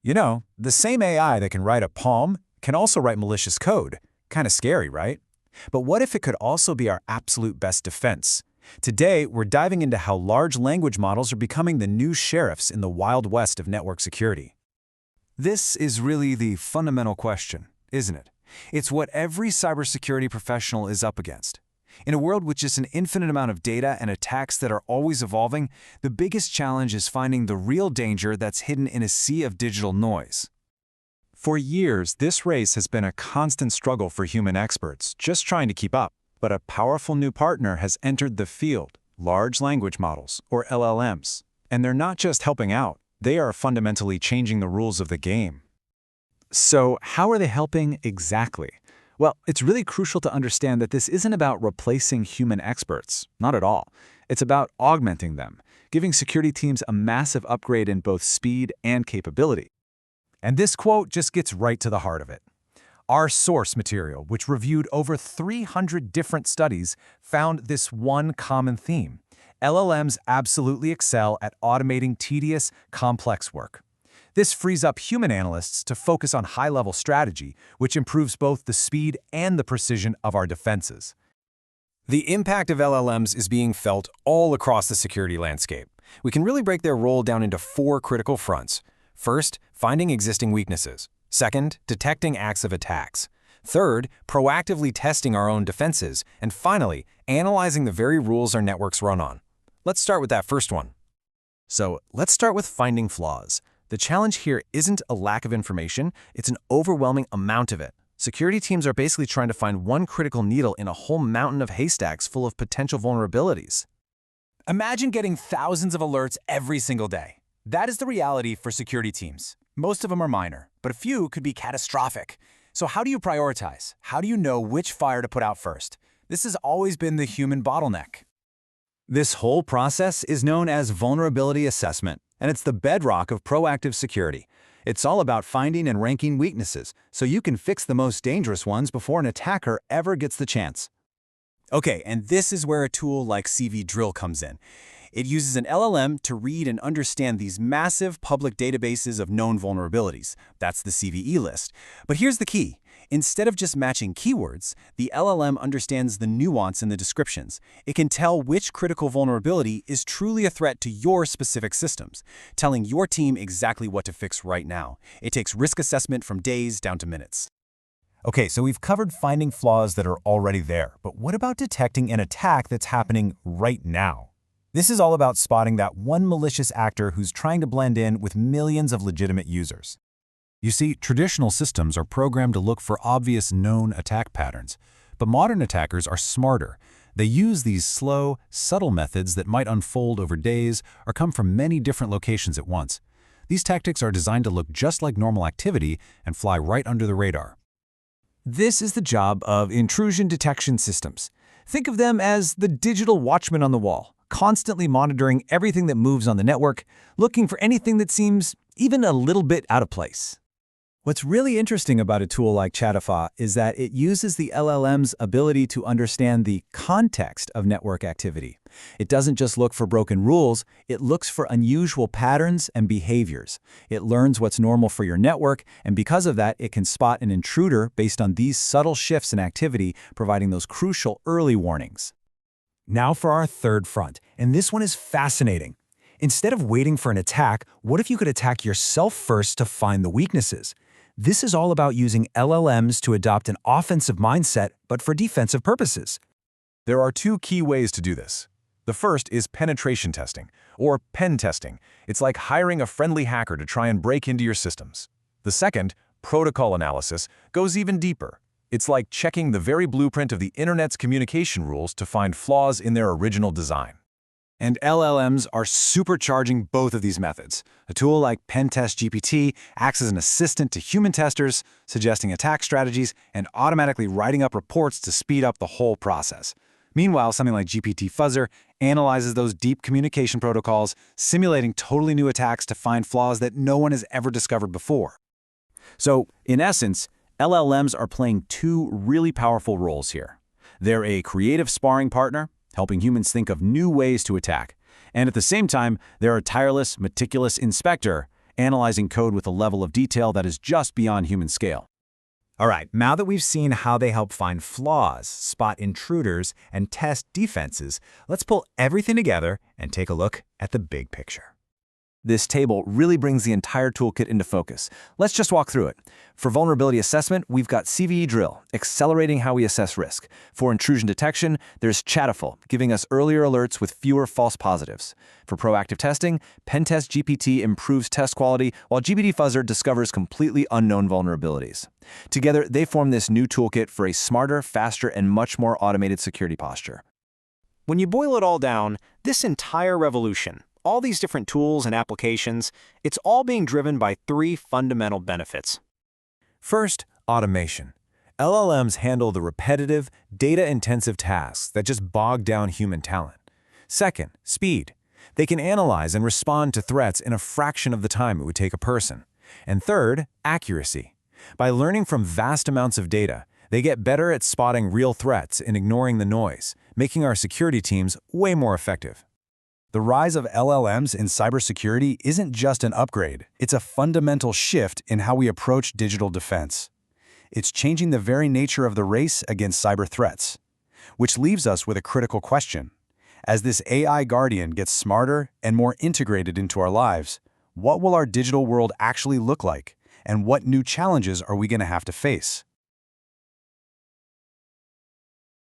You know, the same AI that can write a poem can also write malicious code. Kind of scary, right? But what if it could also be our absolute best defense? Today, we're diving into how large language models are becoming the new sheriffs in the Wild West of network security. This is really the fundamental question, isn't it? It's what every cybersecurity professional is up against. In a world with just an infinite amount of data and attacks that are always evolving, the biggest challenge is finding the real danger that's hidden in a sea of digital noise. For years, this race has been a constant struggle for human experts, just trying to keep up. But a powerful new partner has entered the field, large language models, or LLMs. And they're not just helping out, they are fundamentally changing the rules of the game. So how are they helping exactly? Well, it's really crucial to understand that this isn't about replacing human experts, not at all. It's about augmenting them, giving security teams a massive upgrade in both speed and capability. And this quote just gets right to the heart of it. Our source material, which reviewed over 300 different studies, found this one common theme. LLMs absolutely excel at automating tedious, complex work. This frees up human analysts to focus on high-level strategy, which improves both the speed and the precision of our defenses. The impact of LLMs is being felt all across the security landscape. We can really break their role down into 4 critical fronts. First, finding existing weaknesses. Second, detecting acts of attacks. Third, proactively testing our own defenses. And finally, analyzing the very rules our networks run on. Let's start with that first one. So let's start with finding flaws. The challenge here isn't a lack of information, it's an overwhelming amount of it. Security teams are basically trying to find one critical needle in a whole mountain of haystacks full of potential vulnerabilities. Imagine getting thousands of alerts every single day. That is the reality for security teams. Most of them are minor, but a few could be catastrophic. So how do you prioritize? How do you know which fire to put out first? This has always been the human bottleneck. This whole process is known as vulnerability assessment, and it's the bedrock of proactive security. It's all about finding and ranking weaknesses, so you can fix the most dangerous ones before an attacker ever gets the chance. Okay, and this is where a tool like CVEDrill comes in. It uses an LLM to read and understand these massive public databases of known vulnerabilities. That's the CVE list. But here's the key. Instead of just matching keywords, the LLM understands the nuance in the descriptions. It can tell which critical vulnerability is truly a threat to your specific systems, telling your team exactly what to fix right now. It takes risk assessment from days down to minutes. Okay, so we've covered finding flaws that are already there, but what about detecting an attack that's happening right now? This is all about spotting that one malicious actor who's trying to blend in with millions of legitimate users. You see, traditional systems are programmed to look for obvious known attack patterns, but modern attackers are smarter. They use these slow, subtle methods that might unfold over days or come from many different locations at once. These tactics are designed to look just like normal activity and fly right under the radar. This is the job of intrusion detection systems. Think of them as the digital watchman on the wall, constantly monitoring everything that moves on the network, looking for anything that seems even a little bit out of place. What's really interesting about a tool like CHATAFL is that it uses the LLM's ability to understand the context of network activity. It doesn't just look for broken rules, it looks for unusual patterns and behaviors. It learns what's normal for your network, and because of that, it can spot an intruder based on these subtle shifts in activity, providing those crucial early warnings. Now for our third front, and this one is fascinating. Instead of waiting for an attack, what if you could attack yourself first to find the weaknesses? This is all about using LLMs to adopt an offensive mindset, but for defensive purposes. There are 2 key ways to do this. The first is penetration testing, or pen testing. It's like hiring a friendly hacker to try and break into your systems. The second, protocol analysis, goes even deeper. It's like checking the very blueprint of the internet's communication rules to find flaws in their original design. And LLMs are supercharging both of these methods. A tool like PentestGPT acts as an assistant to human testers, suggesting attack strategies and automatically writing up reports to speed up the whole process. Meanwhile, something like GPTFuzzer analyzes those deep communication protocols, simulating totally new attacks to find flaws that no one has ever discovered before. So, in essence, LLMs are playing 2 really powerful roles here. They're a creative sparring partner, helping humans think of new ways to attack. And at the same time, they're a tireless, meticulous inspector, analyzing code with a level of detail that is just beyond human scale. All right, now that we've seen how they help find flaws, spot intruders, and test defenses, let's pull everything together and take a look at the big picture. This table really brings the entire toolkit into focus. Let's just walk through it. For vulnerability assessment, we've got CVEDrill, accelerating how we assess risk. For intrusion detection, there's CHATAFL, giving us earlier alerts with fewer false positives. For proactive testing, PentestGPT improves test quality, while GPTFuzzer discovers completely unknown vulnerabilities. Together, they form this new toolkit for a smarter, faster, and much more automated security posture. When you boil it all down, this entire revolution, all these different tools and applications, it's all being driven by three fundamental benefits. First, automation. LLMs handle the repetitive, data-intensive tasks that just bog down human talent. Second, speed. They can analyze and respond to threats in a fraction of the time it would take a person. And third, accuracy. By learning from vast amounts of data, they get better at spotting real threats and ignoring the noise, making our security teams way more effective. The rise of LLMs in cybersecurity isn't just an upgrade, it's a fundamental shift in how we approach digital defense. It's changing the very nature of the race against cyber threats. Which leaves us with a critical question. As this AI guardian gets smarter and more integrated into our lives, what will our digital world actually look like? And what new challenges are we going to have to face?